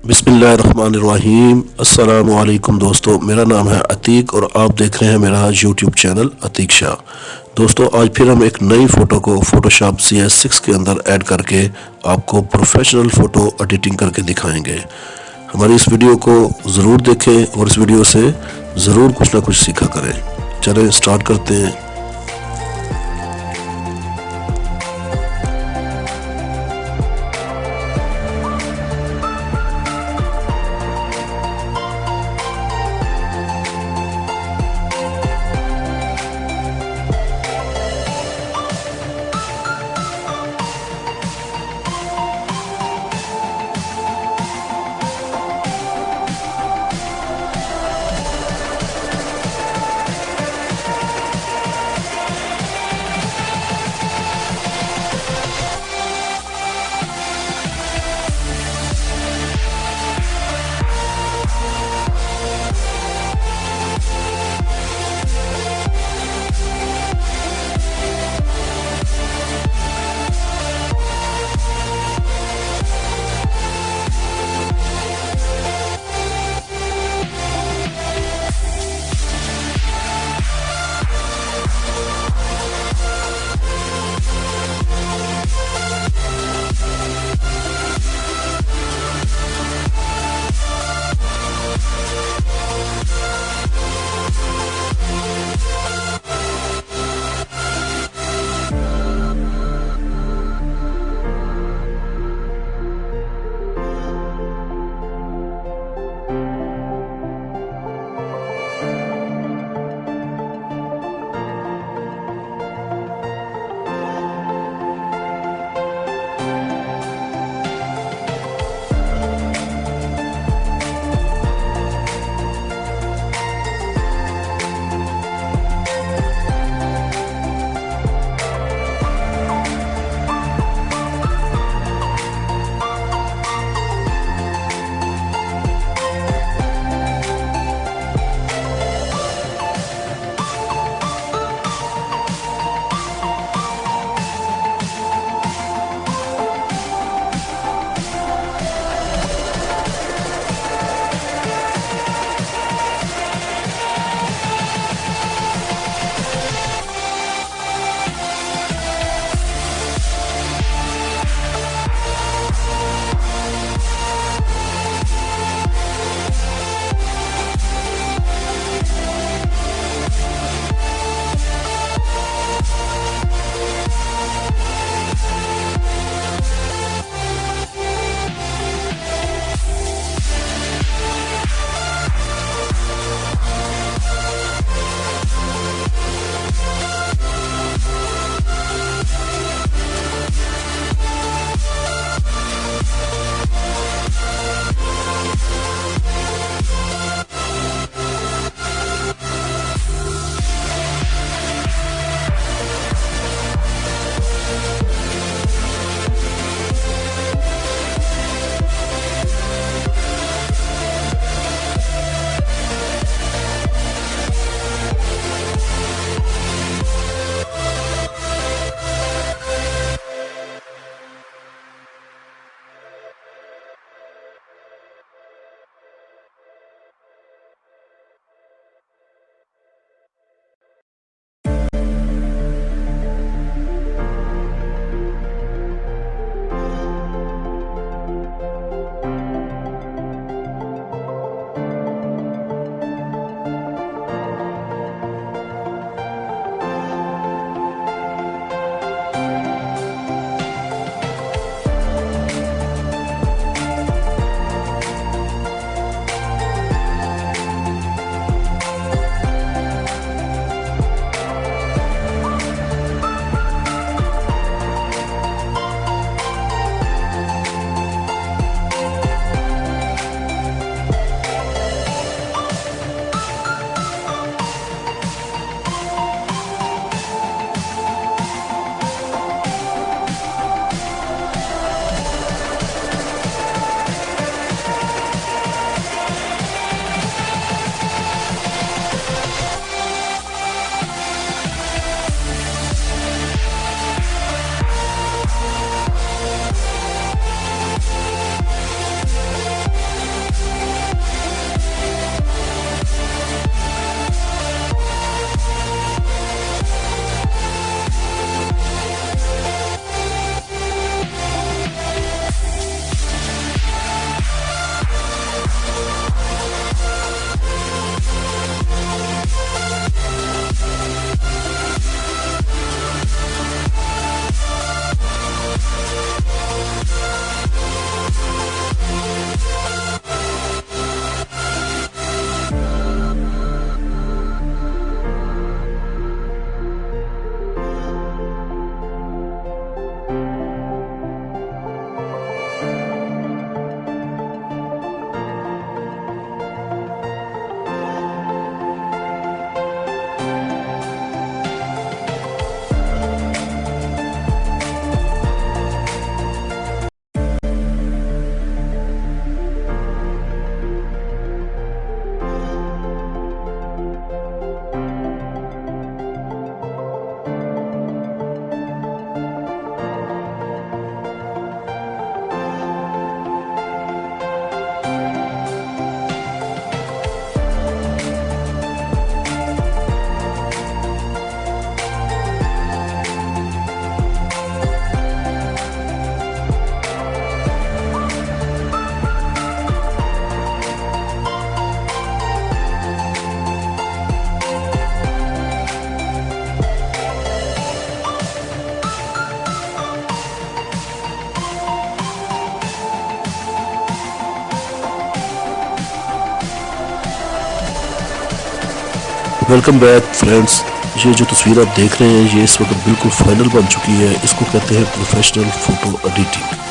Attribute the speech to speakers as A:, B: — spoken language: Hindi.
A: बिस्मिल्लाहिर्रहमानिर्रहीम। अस्सलामु अलैकुम दोस्तों, मेरा नाम है अतीक और आप देख रहे हैं मेरा यूट्यूब चैनल अतीक शाह। दोस्तों, आज फिर हम एक नई फ़ोटो को फ़ोटोशॉप cs6 के अंदर ऐड करके आपको प्रोफेशनल फ़ोटो एडिटिंग करके दिखाएंगे। हमारी इस वीडियो को ज़रूर देखें और इस वीडियो से ज़रूर कुछ ना कुछ सीखा करें। चलें स्टार्ट करते हैं। Welcome back friends. ये जो तस्वीर आप देख रहे हैं ये इस वक्त बिल्कुल फाइनल बन चुकी है। इसको कहते हैं प्रोफेशनल फोटो एडिटिंग।